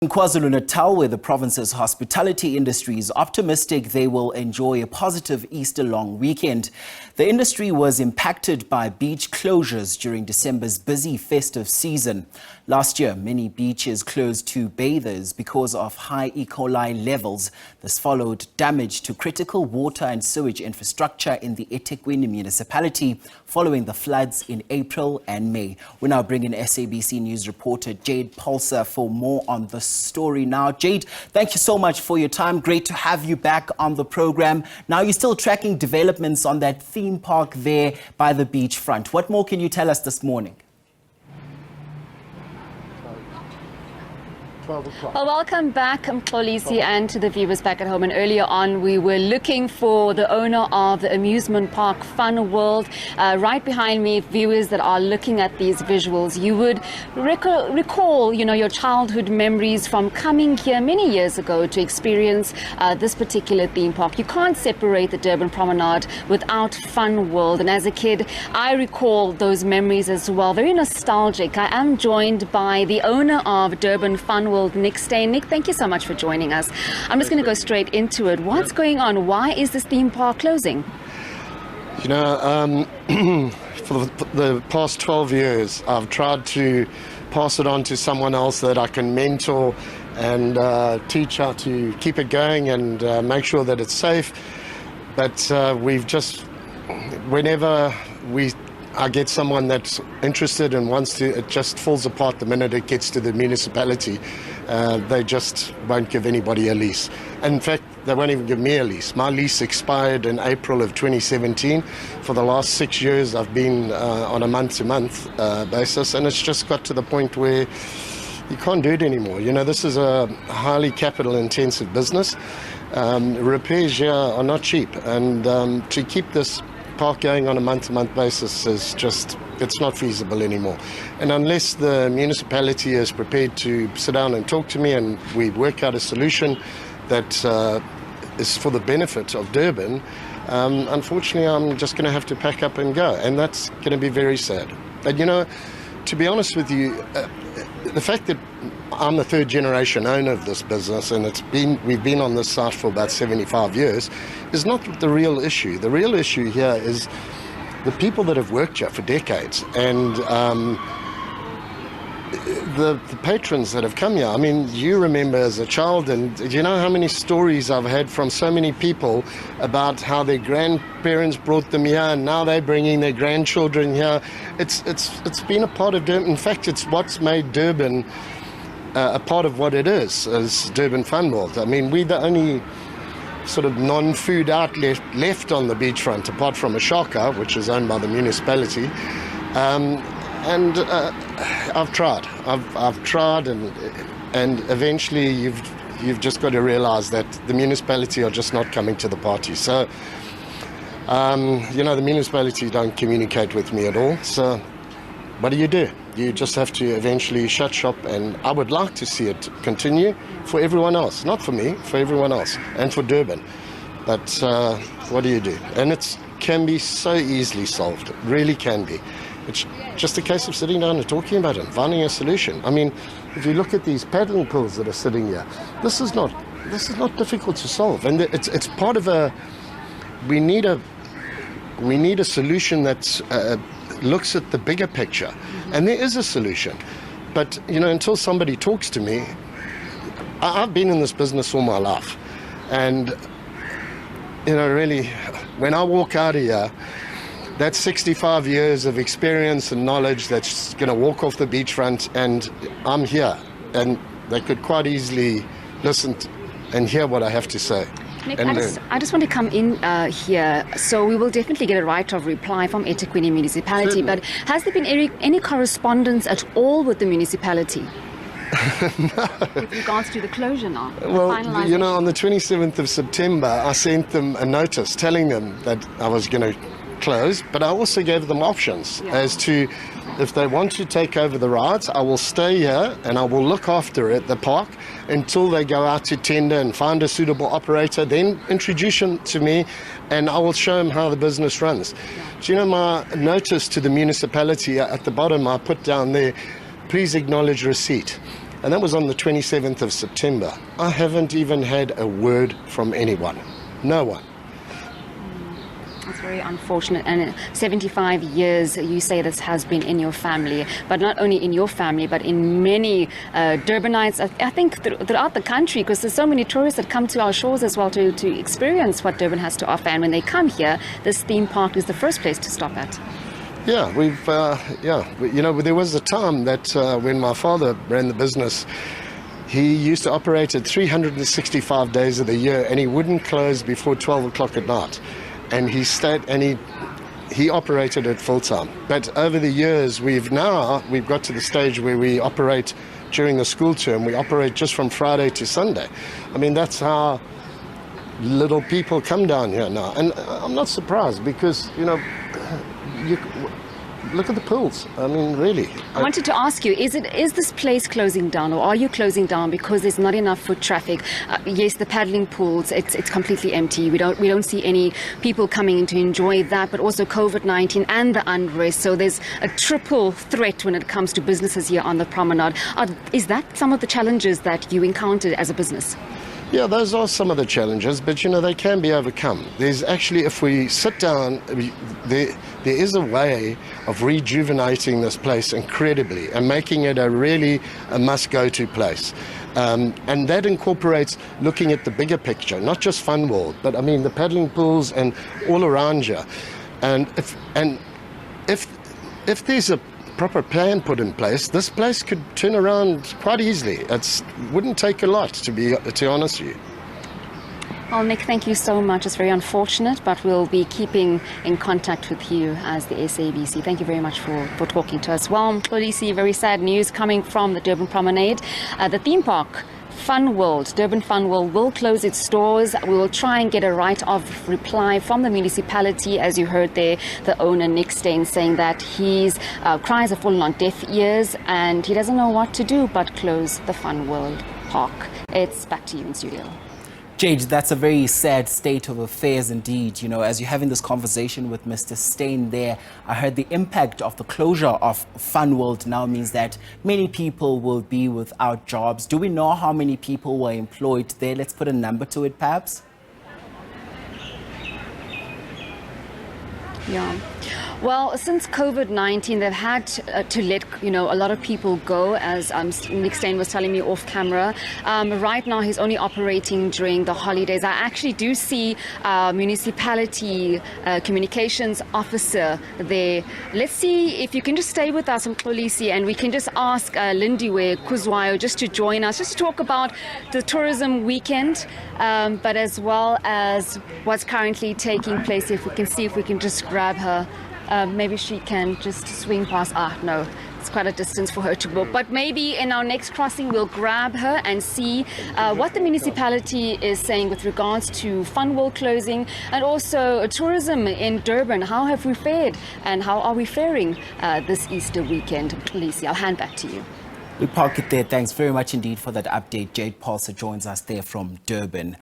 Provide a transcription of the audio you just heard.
In KwaZulu-Natal, where the province's hospitality industry is optimistic they will enjoy a positive Easter long weekend, the industry was impacted by beach closures during December's busy festive season. Last year, many beaches closed to bathers because of high E. coli levels. This followed damage to critical water and sewage infrastructure in the eThekwini municipality following the floods in April and May. We now bring in SABC News reporter Jade Pulsar for more on the story now. Jade, thank you so much for your time. Great to have you back on the program. Now you're still tracking developments on that theme park there by the beachfront. What more can you tell us this morning? Well, welcome back, Mxolisi, and to the viewers back at home. And earlier on, we were looking for the owner of the amusement park Fun World. Right behind me, viewers that are looking at these visuals, you would recall, your childhood memories from coming here many years ago to experience this particular theme park. You can't separate the Durban Promenade without Fun World. And as a kid, I recall those memories as well. Very nostalgic. I am joined by the owner of Durban Fun World, Nick Steyn. Nick, thank you so much for joining us. I'm just going to go straight into it. What's going on? Why is this theme park closing? For the past 12 years, I've tried to pass it on to someone else that I can mentor and teach how to keep it going and make sure that it's safe. But whenever I get someone that's interested and wants to, it just falls apart the minute it gets to the municipality. They just won't give anybody a lease. In fact, they won't even give me a lease. My lease expired in April of 2017. For the last 6 years, I've been on a month-to-month basis, and it's just got to the point where you can't do it anymore. This is a highly capital-intensive business. Repairs here are not cheap, and to keep this park going on a month-to-month basis is just, it's not feasible anymore. And unless the municipality is prepared to sit down and talk to me and we work out a solution that is for the benefit of Durban, unfortunately I'm just going to have to pack up and go, and that's going to be very sad. But to be honest with you, the fact that I'm the third generation owner of this business, and we've been on this site for about 75 years, is not the real issue. The real issue here is the people that have worked here for decades, and the patrons that have come here. I mean, you remember as a child, and you know how many stories I've had from so many people about how their grandparents brought them here, and now they're bringing their grandchildren here. It's been a part of Durban. In fact, it's what's made Durban a part of what it is Durban Fun World. I mean, we're the only sort of non-food outlet left on the beachfront, apart from a Shaka, which is owned by the municipality. And I've tried, and eventually you've just got to realise that the municipality are just not coming to the party. So, the municipality don't communicate with me at all. So, what do? You just have to eventually shut shop, and I would like to see it continue for everyone else, not for me, for everyone else, and for Durban. But what do? And it can be so easily solved, it really can be. It's just a case of sitting down and talking about it, finding a solution. I mean, if you look at these paddling pools that are sitting here, this is not difficult to solve, and it's part of we need a solution that's looks at the bigger picture, and there is a solution. But until somebody talks to me, I've been in this business all my life, and really, when I walk out of here, that's 65 years of experience and knowledge that's going to walk off the beachfront, and I'm here, and they could quite easily listen and hear what I have to say. Nick, I just want to come in here. So we will definitely get a right of reply from eThekwini municipality. Certainly. But has there been any correspondence at all with the municipality? No. With regards to the closure now? Well, on the 27th of September, I sent them a notice telling them that I was going to close, but I also gave them options as to if they want to take over the rides. I will stay here and I will look after the park until they go out to tender and find a suitable operator, then introduce them to me and I will show them how the business runs. Do my notice to the municipality at the bottom, I put down there, please acknowledge receipt. and that was on the 27th of September. I haven't even had a word from anyone. No one. That's very unfortunate. And 75 years, you say this has been in your family, but not only in your family, but in many Durbanites, I think throughout the country, because there's so many tourists that come to our shores as well to experience what Durban has to offer. And when they come here, this theme park is the first place to stop at. Yeah, there was a time that when my father ran the business, he used to operate it 365 days of the year, and he wouldn't close before 12 o'clock at night. And he stayed, and he operated it full time. But over the years, we've got to the stage where we operate during the school term. We operate just from Friday to Sunday. I mean, that's how little people come down here now. And I'm not surprised because, look at the pools. I mean, really. I wanted to ask you, is this place closing down, or are you closing down because there's not enough foot traffic? Yes, the paddling pools, it's completely empty. We don't see any people coming in to enjoy that, but also COVID-19 and the unrest. So there's a triple threat when it comes to businesses here on the promenade. Is that some of the challenges that you encountered as a business? Yeah, those are some of the challenges, but they can be overcome. There's actually, if we sit down, there is a way of rejuvenating this place incredibly and making it a must-go-to place. And that incorporates looking at the bigger picture, not just Fun World, but I mean the paddling pools and all around you. And if there's a proper plan put in place, this place could turn around quite easily. It wouldn't take a lot, to be honest with you. Well, Nick, thank you so much. It's very unfortunate, but we'll be keeping in contact with you as the SABC. Thank you very much for talking to us. Well, Mxolisi, very sad news coming from the Durban Promenade. The theme park, Fun World, Durban Fun World, will close its doors. We will try and get a right of reply from the municipality. As you heard there, the owner, Nick Steyn, saying that his cries have fallen on deaf ears and he doesn't know what to do but close the Fun World Park. It's back to you in studio. Jade, that's a very sad state of affairs indeed. As you're having this conversation with Mr. Steyn there, I heard the impact of the closure of Fun World now means that many people will be without jobs. Do we know how many people were employed there? Let's put a number to it, perhaps. Yeah. Well, since COVID-19, they've had to let a lot of people go, as Nick Steyn was telling me off camera. Right now, he's only operating during the holidays. I actually do see municipality communications officer there. Let's see if you can just stay with us, Mxolisi, and we can just ask Lindiwe Kuzwayo just to join us, just to talk about the tourism weekend, but as well as what's currently taking place. If we can see if we can just grab her. Maybe she can just swing past. No, it's quite a distance for her to walk. But maybe in our next crossing, we'll grab her and see what the municipality is saying with regards to Fun World closing and also tourism in Durban. How have we fared and how are we faring this Easter weekend? Lisi, I'll hand back to you. We'll park it there. Thanks very much indeed for that update. Jade Paulser joins us there from Durban.